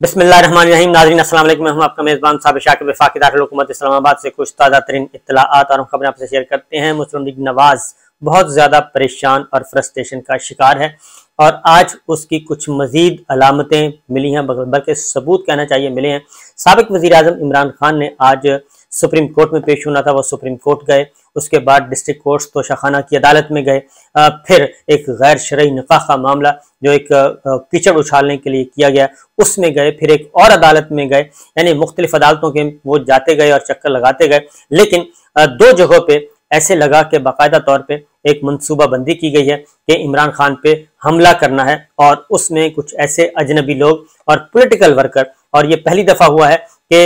बिस्मिल्लाहिर्रहमानिर्रहीम। नाज़रीन अस्सलाम वालेकुम। मैं हूं आपका मेज़बान साबिर शाकिब वफाकी दारुल हुकूमत इस्लामाबाद से कुछ ताज़ा तरीन इत्तलाआत और खबरें आपसे शेयर करते हैं। मुस्लिम लीग नवाज बहुत ज़्यादा परेशान और फ्रस्ट्रेशन का शिकार है और आज उसकी कुछ मज़ीद अलामतें मिली हैं, बल्कि सबूत कहना चाहिए मिले हैं। साबिक वज़ीर आज़म इमरान खान ने आज सुप्रीम कोर्ट में पेश होना था, वो सुप्रीम कोर्ट गए, उसके बाद डिस्ट्रिक्ट कोर्ट तोशाखाना की अदालत में गए, फिर एक गैर शरई निकाह का मामला जो एक कीचड़ उछालने के लिए किया गया उसमें गए, फिर एक और अदालत में गए, यानी मुख्तलिफ अदालतों के वो जाते गए और चक्कर लगाते गए। लेकिन दो जगहों पे ऐसे लगा कि बाकायदा तौर पे एक मनसूबा बंदी की गई है कि इमरान खान पे हमला करना है और उसमें कुछ ऐसे अजनबी लोग और पॉलिटिकल वर्कर, और ये पहली दफा हुआ है कि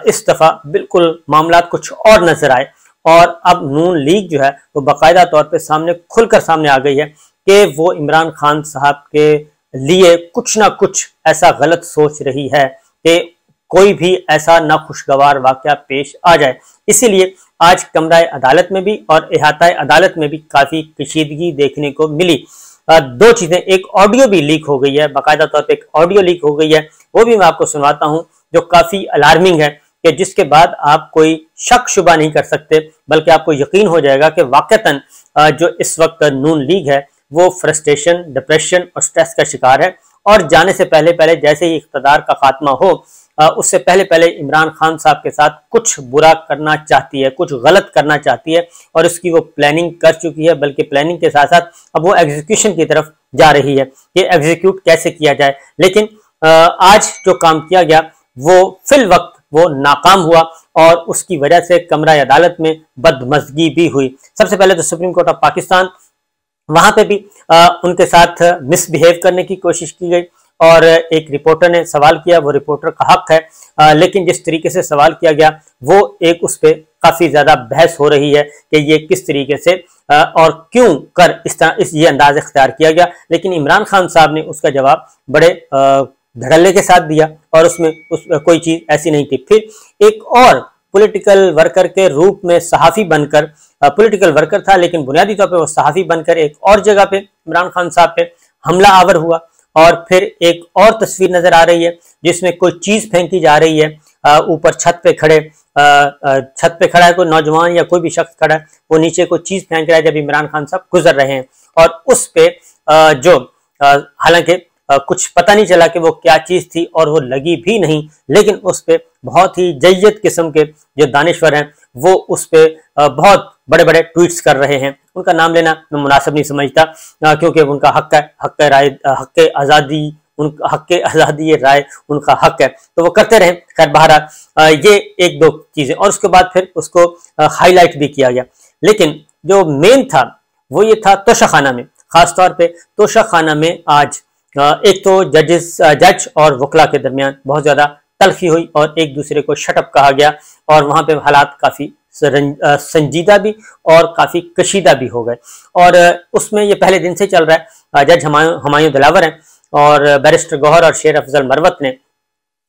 इस दफा बिल्कुल मामला कुछ और नजर आए और अब नून लीग जो है वो बाकायदा तौर पे सामने खुलकर सामने आ गई है कि वो इमरान खान साहब के लिए कुछ ना कुछ ऐसा गलत सोच रही है कि कोई भी ऐसा नाखुशगवार वाकया पेश आ जाए। इसीलिए आज कमरा अदालत में भी और इहाता अदालत में भी काफी कशीदगी देखने को मिली। दो चीजें, एक ऑडियो भी लीक हो गई है, बाकायदा तौर पे एक ऑडियो लीक हो गई है, वो भी मैं आपको सुनवाता हूं जो काफी अलार्मिंग है कि जिसके बाद आप कोई शक शुबा नहीं कर सकते, बल्कि आपको यकीन हो जाएगा कि वाकईतन जो इस वक्त नून लीग है वो फ्रस्ट्रेशन, डिप्रेशन और स्ट्रेस का शिकार है और जाने से पहले पहले जैसे ही इख्तिदार का खात्मा हो उससे पहले पहले इमरान खान साहब के साथ कुछ बुरा करना चाहती है, कुछ गलत करना चाहती है और उसकी वो प्लानिंग कर चुकी है, बल्कि प्लानिंग के साथ साथ अब वो एग्जीक्यूशन की तरफ जा रही है कि एग्जीक्यूट कैसे किया जाए। लेकिन आज जो काम किया गया वो फिल वक्त वो नाकाम हुआ और उसकी वजह से कमरा अदालत में बदमज़गी भी हुई। सबसे पहले तो सुप्रीम कोर्ट ऑफ पाकिस्तान, वहां पे भी उनके साथ मिसबिहेव करने की कोशिश की गई और एक रिपोर्टर ने सवाल किया, वो रिपोर्टर का हक है, लेकिन जिस तरीके से सवाल किया गया वो एक उस पर काफी ज्यादा बहस हो रही है कि ये किस तरीके से और क्यों कर इस तरह ये अंदाज इख्तियार किया गया। लेकिन इमरान खान साहब ने उसका जवाब बड़े धड़ल्ले के साथ दिया और उसमें कोई चीज ऐसी नहीं थी। फिर एक और पॉलिटिकल वर्कर के रूप में सहाफी बनकर, पॉलिटिकल वर्कर था लेकिन बुनियादी तौर पे वो सहाफी बनकर एक और जगह पे इमरान खान साहब पे हमला आवर हुआ और फिर एक और तस्वीर नजर आ रही है जिसमें कोई चीज फेंकी जा रही है, ऊपर छत पे खड़ा है कोई नौजवान या कोई भी शख्स खड़ा है, वो नीचे कोई चीज फेंक रहा है जब इमरान खान साहब गुजर रहे हैं और उस पे जो हालांकि कुछ पता नहीं चला कि वो क्या चीज थी और वो लगी भी नहीं, लेकिन उस पे बहुत ही जय्यद किस्म के जो दानिश्वर हैं वो उस पे बहुत बड़े बड़े ट्वीट्स कर रहे हैं। उनका नाम लेना मैं मुनासिब नहीं समझता क्योंकि उनका हक है, हक आज़ादी राय उनका हक है, तो वो करते रहे। खैर बहरहाल ये एक दो चीजें और उसके बाद फिर उसको हाईलाइट भी किया गया। लेकिन जो मेन था वो ये था तोशाखाना में, खासतौर पे तोशाखाना में आज एक तो जज और वकला के दरमियान बहुत ज्यादा तलखी हुई और एक दूसरे को शटअप कहा गया और वहां पे हालात काफी संजीदा भी और काफी कशीदा भी हो गए। और उसमें ये पहले दिन से चल रहा है। जज हुमायूं दिलावर हैं और बैरिस्टर गौहर और शेर अफजल मरवत ने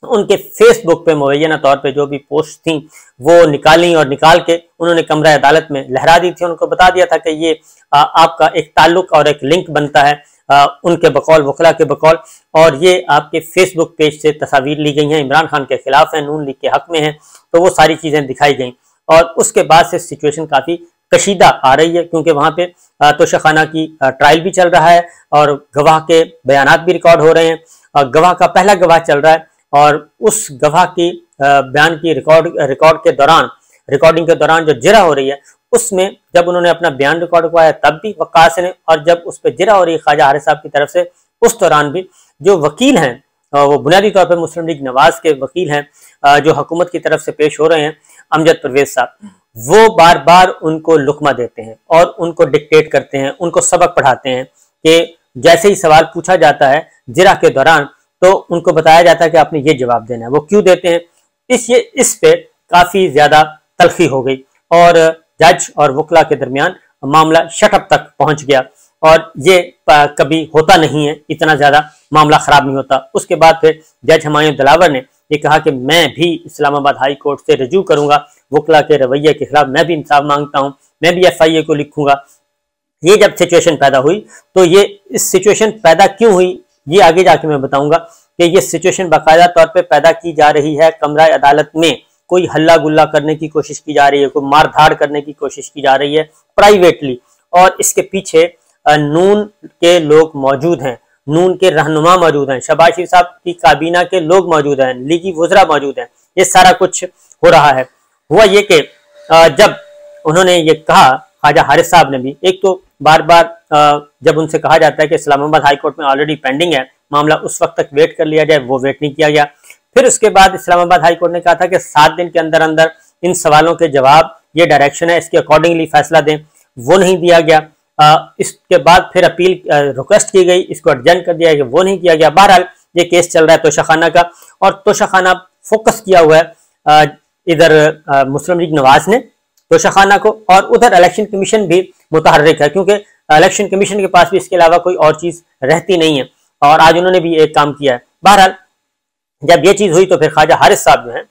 उनके फेसबुक पे मुबैना तौर पे जो भी पोस्ट थी वो निकाली और निकाल के उन्होंने कमरा अदालत में लहरा दी थी। उनको बता दिया था कि ये आपका एक ताल्लुक और एक लिंक बनता है उनके बकौल, वकला के बकौल, और ये आपके फेसबुक पेज से तस्वीर ली गई हैं, इमरान खान के खिलाफ है, नून लीग के हक में है, तो वो सारी चीजें दिखाई गई और उसके बाद से सिचुएशन काफी कशीदा आ रही है क्योंकि वहां पे तोशाखाना की ट्रायल भी चल रहा है और गवाह के बयानात भी रिकॉर्ड हो रहे हैं। गवाह का पहला गवाह चल रहा है और उस गवाह की बयान की रिकॉर्डिंग के दौरान जो जिरा हो रही है उसमें जब उन्होंने अपना बयान रिकॉर्ड करवाया तब भी वक्कास ने, और जब उस पर जिरा हो रही है ख्वाजा हारिस साहब की तरफ से उस दौरान भी जो वकील हैं वो बुनियादी तौर पर मुस्लिम लीग नवाज के वकील हैं जो हुकूमत की तरफ से पेश हो रहे हैं, अमजद परवेज साहब, वो बार बार उनको लुकमा देते हैं और उनको डिक्टेट करते हैं, उनको सबक पढ़ाते हैं कि जैसे ही सवाल पूछा जाता है जिरा के दौरान तो उनको बताया जाता है कि आपने ये जवाब देना है। वो क्यों देते हैं, इस पे काफी ज्यादा तलखी हो गई और जज और वकला के दरमियान मामला शटअप तक पहुंच गया और ये कभी होता नहीं है, इतना ज्यादा मामला खराब नहीं होता। उसके बाद फिर जज हुमायूं दिलावर ने ये कहा कि मैं भी इस्लामाबाद हाई कोर्ट से रजू करूंगा, वकला के रवैये के खिलाफ मैं भी इंसाफ मांगता हूं, मैं भी FIA को लिखूंगा। ये जब सिचुएशन पैदा हुई तो ये इस सिचुएशन पैदा क्यों हुई ये आगे जाके मैं बताऊंगा कि ये सिचुएशन बाकायदा तौर पे पैदा की जा रही है, कमरा अदालत में कोई हल्ला गुल्ला करने की कोशिश की जा रही है, कोई मार धाड़ करने की कोशिश की जा रही है प्राइवेटली, और इसके पीछे नून के लोग मौजूद हैं, नून के रहनुमा मौजूद हैं, शहबाज शरीफ साहब की काबीना के लोग मौजूद हैं, लीगी वज़रा मौजूद हैं, ये सारा कुछ हो रहा है। हुआ ये कि जब उन्होंने ये कहा, ख्वाजा हारिस साहब ने भी, एक तो बार बार जब उनसे कहा जाता है कि इस्लामाबाद हाई कोर्ट में ऑलरेडी पेंडिंग है मामला, उस वक्त तक वेट कर लिया जाए, वो वेट नहीं किया गया। फिर उसके बाद इस्लामाबाद हाई कोर्ट ने कहा था कि 7 दिन के अंदर अंदर इन सवालों के जवाब, ये डायरेक्शन है, इसके अकॉर्डिंगली फैसला दें, वो नहीं दिया गया। इसके बाद फिर अपील रिक्वेस्ट की गई, इसको एडजर्न कर दिया गया, वो नहीं किया गया। बहरहाल ये केस चल रहा है तोशाखाना का, और तोशाखाना फोकस किया हुआ है इधर मुस्लिम लीग नवाज ने तोशाखाना को, और उधर इलेक्शन कमीशन भी मुतहर्रिक है, क्योंकि इलेक्शन कमीशन के पास भी इसके अलावा कोई और चीज रहती नहीं है, और आज उन्होंने भी एक काम किया है। बहरहाल जब ये चीज हुई तो फिर ख्वाजा हारिस साहब जो है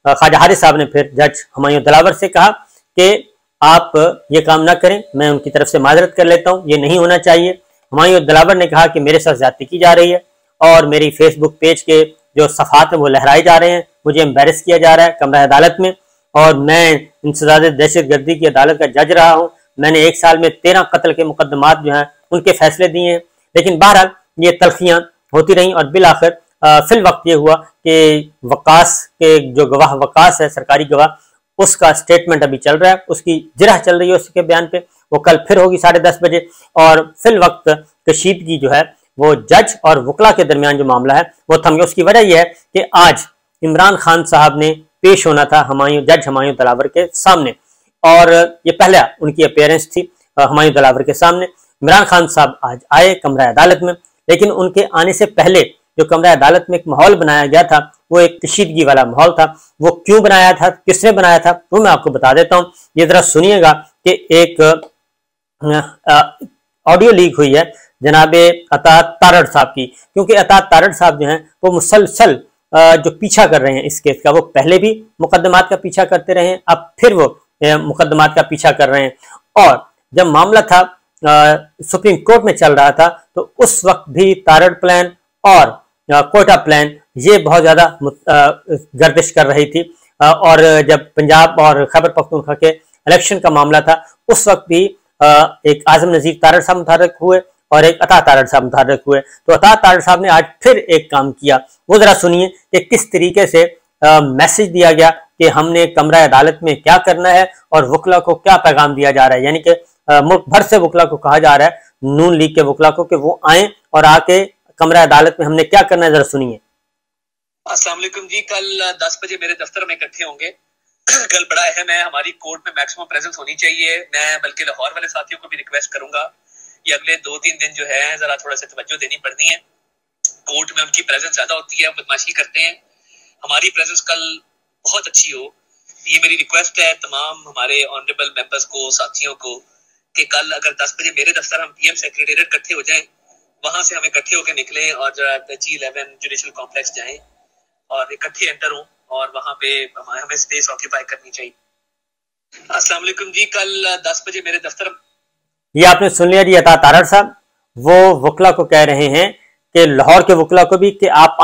ख्वाजा हारिस साहब ने फिर जज हुमायूं दिलावर से कहा कि आप ये काम ना करें, मैं उनकी तरफ से माजरत कर लेता हूँ, ये नहीं होना चाहिए। हुमायूं दिलावर ने कहा कि मेरे साथ ज्यादती की जा रही है और मेरी फेसबुक पेज के जो सफ़ात हैं वो लहराए जा रहे हैं, मुझे एम्बेरस किया जा रहा है कमरा अदालत में, और मैं इंसदाद दहशतगर्दी की अदालत का जज रहा हूँ। मैंने 1 साल में 13 कत्ल के मुकदमात जो हैं उनके फैसले दिए हैं। लेकिन बहरहाल ये तलखियाँ होती रहीं, और बिल आखिर फिल वक्त ये हुआ कि वकास के जो गवाह वकास है, सरकारी गवाह, उसका स्टेटमेंट अभी चल रहा है, उसकी जिरह चल रही है उसके बयान पे, वो कल फिर होगी 10:30 बजे। और फिल वक्त कशीदगी जो है वो जज और वकला के दरमियान जो मामला है वो थम गया। उसकी वजह यह है कि आज इमरान खान साहब ने पेश होना था जज हुमायूं दिलावर के सामने, और ये पहला उनकी अपीयरेंस थी हुमायूं दिलावर के सामने। इमरान खान साहब आज आए कमरा अदालत में, लेकिन उनके आने से पहले जो कमरा अदालत में एक माहौल बनाया गया था वो एक कशीदगी वाला माहौल था। वो क्यों बनाया था, किसने बनाया था, वो मैं आपको बता देता हूँ। ये जरा सुनिएगा कि एक ऑडियो लीक हुई है जनाबे अता तारड़ साहब की, क्योंकि अता तारड़ साहब जो हैं वो मुसलसल जो पीछा कर रहे हैं इस केस का, वो पहले भी मुकदमात का पीछा करते रहे हैं, अब फिर वो मुकदमात का पीछा कर रहे हैं। और जब मामला था सुप्रीम कोर्ट में चल रहा था तो उस वक्त भी तारड़ प्लान और कोटा प्लान ये बहुत ज्यादा गर्दिश कर रही थी, और जब पंजाब और खैबर पख्तूनख्वा के इलेक्शन का मामला था उस वक्त भी एक आजम नजीर तारड़ साहब मुतहर्रिक हुए और एक अता तारड़ साहब मुतहर्रिक हुए। तो अता तारड़ साहब ने आज फिर एक काम किया, वो जरा सुनिए कि किस तरीके से मैसेज दिया गया कि हमने कमरा अदालत में क्या करना है और वकला को क्या पैगाम दिया जा रहा है। यानी कि मुल्क भर से वकला को कहा जा रहा है, नून लीग के वकला को, कि वो आए और आके कमरा अदालत में हमने क्या करना है, जरा सुनिए। अस्सलाम वालेकुम जी, कल 10 बजे मेरे दफ्तर में इकट्ठे होंगे। कल बड़ा अहम है, हमारी कोर्ट में मैक्सिमम प्रेजेंस होनी चाहिए। मैं बल्कि लाहौर वाले साथियों को भी रिक्वेस्ट करूंगा कि अगले 2-3 दिन जो है जरा थोड़ा सा तवज्जो देनी पड़नी है। कोर्ट में उनकी प्रेजेंस ज्यादा होती है, बदमाशी करते हैं, हमारी प्रेजेंस कल बहुत अच्छी हो। ये मेरी रिक्वेस्ट है तमाम हमारे ऑनरेबल मेंबर्स को, साथियों को, कि कल अगर 10 बजे मेरे दफ्तर हम पीएम सेक्रेटेरिएट इकट्ठे हो जाएं, वहां से हम इकट्ठे होकर निकलें और G11 जुडिशल कॉम्प्लेक्स जाएं और इकट्ठे एंटर हों, और वहां पे हमें स्पेस ऑक्यूपाई करनी चाहिए। अस्सलाम वालेकुम जी, कल 10 बजे मेरे दफ्तर। ये आपने सुन लिया जी, अता तारड़ साहब वो वकला को कह रहे हैं कि लाहौर के वकला को भी कि आप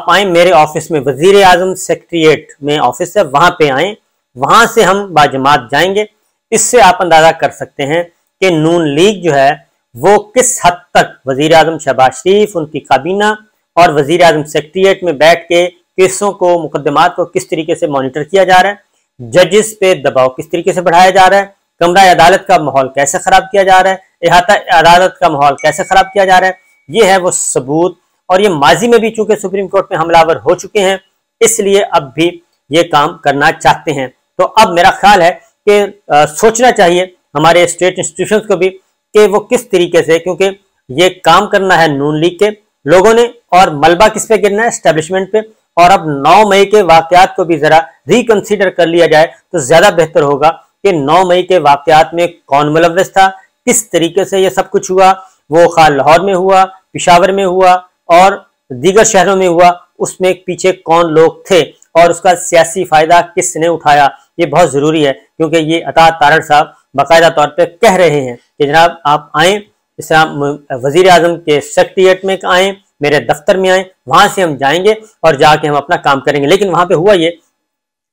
आए मेरे ऑफिस में, वजीर आजम सेक्रेटेरिएट में ऑफिस है, वहां पे आए, वहां से हम बाजमात जाएंगे। इससे आप अंदाजा कर सकते हैं कि नून लीग जो है वो किस हद तक वजीर आजम शहबाज शरीफ, उनकी काबीना और वजीर आजम सेक्रेटेरिएट में बैठ के केसों को, मुकदमात को किस तरीके से मॉनिटर किया जा रहा है, जजेस पे दबाव किस तरीके से बढ़ाया जा रहा है, कमरा अदालत का माहौल कैसे खराब किया जा रहा है, इहाता अदालत का माहौल कैसे खराब किया जा रहा है, ये है वो सबूत। और ये माजी में भी चूंकि सुप्रीम कोर्ट में हमलावर हो चुके हैं, इसलिए अब भी ये काम करना चाहते हैं। तो अब मेरा ख्याल है कि सोचना चाहिए हमारे स्टेट इंस्टीट्यूशंस को भी कि वो किस तरीके से, क्योंकि ये काम करना है नून लीग के लोगों ने, और मलबा किस पे गिरना है, एस्टेब्लिशमेंट पे। और अब 9 मई के वाकयात को भी जरा रिकंसीडर कर लिया जाए तो ज्यादा बेहतर होगा कि 9 मई के वाकयात में कौन मुलव्वस था, किस तरीके से ये सब कुछ हुआ, वो खाल लाहौर में हुआ, पेशावर में हुआ और दीगर शहरों में हुआ, उसमें पीछे कौन लोग थे और उसका सियासी फायदा किसने उठाया। ये बहुत जरूरी है, क्योंकि ये अता तारड़ साहब बाकायदा तौर पे कह रहे हैं कि जनाब आप आए, वजीर आजम के सेक्रेटेरिएट में आए, मेरे दफ्तर में आए, वहां से हम जाएंगे और जाके हम अपना काम करेंगे। लेकिन वहां पे हुआ ये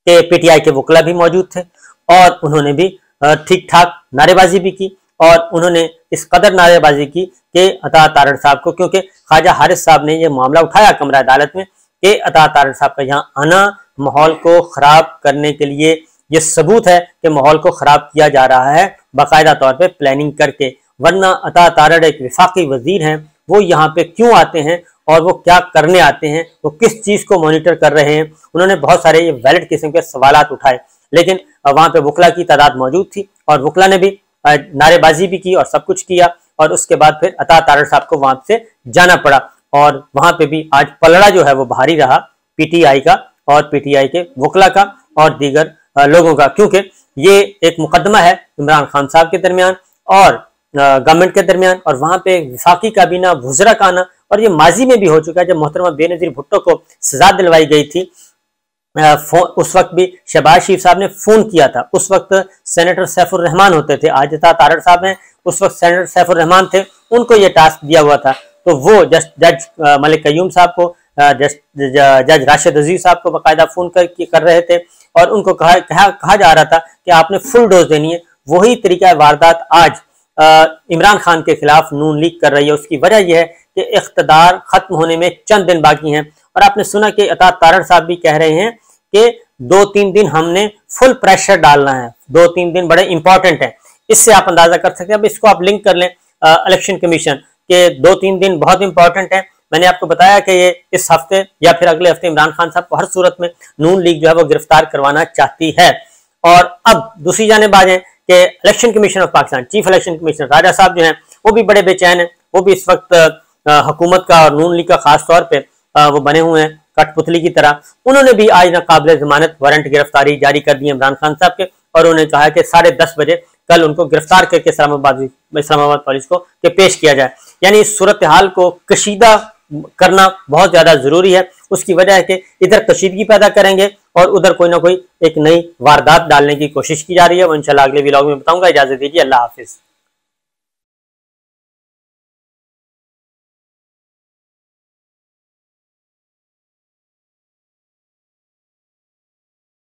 कि पीटीआई के वकला भी मौजूद थे और उन्होंने भी ठीक ठाक नारेबाजी भी की, और उन्होंने इस कदर नारेबाजी की कि अता तारड़ साहब को, क्योंकि ख्वाजा हारिस साहब ने यह मामला उठाया कमरा अदालत में कि अता तारड़ साहब का यहाँ आना माहौल को खराब करने के लिए, ये सबूत है कि माहौल को खराब किया जा रहा है बाकायदा तौर पे प्लानिंग करके। वरना अता तारड़ एक वफाकी वजीर हैं, वो यहाँ पे क्यों आते हैं और वो क्या करने आते हैं, वो किस चीज को मॉनिटर कर रहे हैं। उन्होंने बहुत सारे ये वैलिड किस्म के सवालात उठाए, लेकिन वहां पे वकला की तादाद मौजूद थी और वकला ने भी नारेबाजी भी की और सब कुछ किया, और उसके बाद फिर अता तारड़ साहब को वहां से जाना पड़ा। और वहां पे भी आज पलड़ा जो है वो भारी रहा पीटीआई का और पीटीआई के वकला का और दीगर लोगों का, क्योंकि ये एक मुकदमा है इमरान खान साहब के दरमियान और गवर्नमेंट के दरमियान, और वहां पे वफाकी काबीना वुज़रा का आना, और ये माजी में भी हो चुका है। जब मोहतरमा बेनज़ीर भुट्टो को सजा दिलवाई गई थी, उस वक्त भी शहबाज शरीफ साहब ने फोन किया था। उस वक्त सेनेटर सैफुर रहमान होते थे, आज तारड़ साहब हैं, उस वक्त सेनेटर सैफुर रहमान थे, उनको ये टास्क दिया हुआ था। तो वो जज मलिक कयूम साहब को, जज राशिद अजीज साहब को बाकायदा फोन कर रहे थे और उनको कहा जा रहा था कि आपने फुल डोज देनी है। वही तरीका वारदात आज इमरान खान के खिलाफ नून लीग कर रही है। उसकी वजह यह है कि इख्तदार खत्म होने में चंद दिन बाकी हैं, और आपने सुना कि अता तारड़ साहब भी कह रहे हैं कि 2-3 दिन हमने फुल प्रेशर डालना है, 2-3 दिन बड़े इंपॉर्टेंट हैं। इससे आप अंदाजा कर सकते हैं। अब इसको आप लिंक कर लें इलेक्शन कमीशन के 2-3 दिन बहुत इंपॉर्टेंट है। मैंने आपको बताया कि ये इस हफ्ते या फिर अगले हफ्ते इमरान खान साहब को हर सूरत में नून लीग जो है वो गिरफ्तार करवाना चाहती है। और अब दूसरी जानिब आ जाए कि election commission of Pakistan, chief election commissioner Raja साहब जो हैं वो भी बड़े बेचैन हैं। वो भी इस वक्त हुकूमत का और नून लीग का खास तौर पे वो बने हुए हैं कठपुतली की तरह। उन्होंने भी आज नाकाबिले जमानत वारंट गिरफ्तारी जारी कर दी इमरान खान साहब के, और उन्होंने कहा कि 10:30 बजे कल उनको गिरफ्तार करके इस्लामाबाद पुलिस को के पेश किया जाए। यानी इस सूरत हाल को कशीदा करना बहुत ज्यादा जरूरी है। उसकी वजह है कि इधर कशीदगी पैदा करेंगे और उधर कोई ना कोई एक नई वारदात डालने की कोशिश की जा रही है। वो इंशाल्लाह अगले व्लॉग में बताऊंगा। इजाजत दीजिए, अल्लाह हाफिज।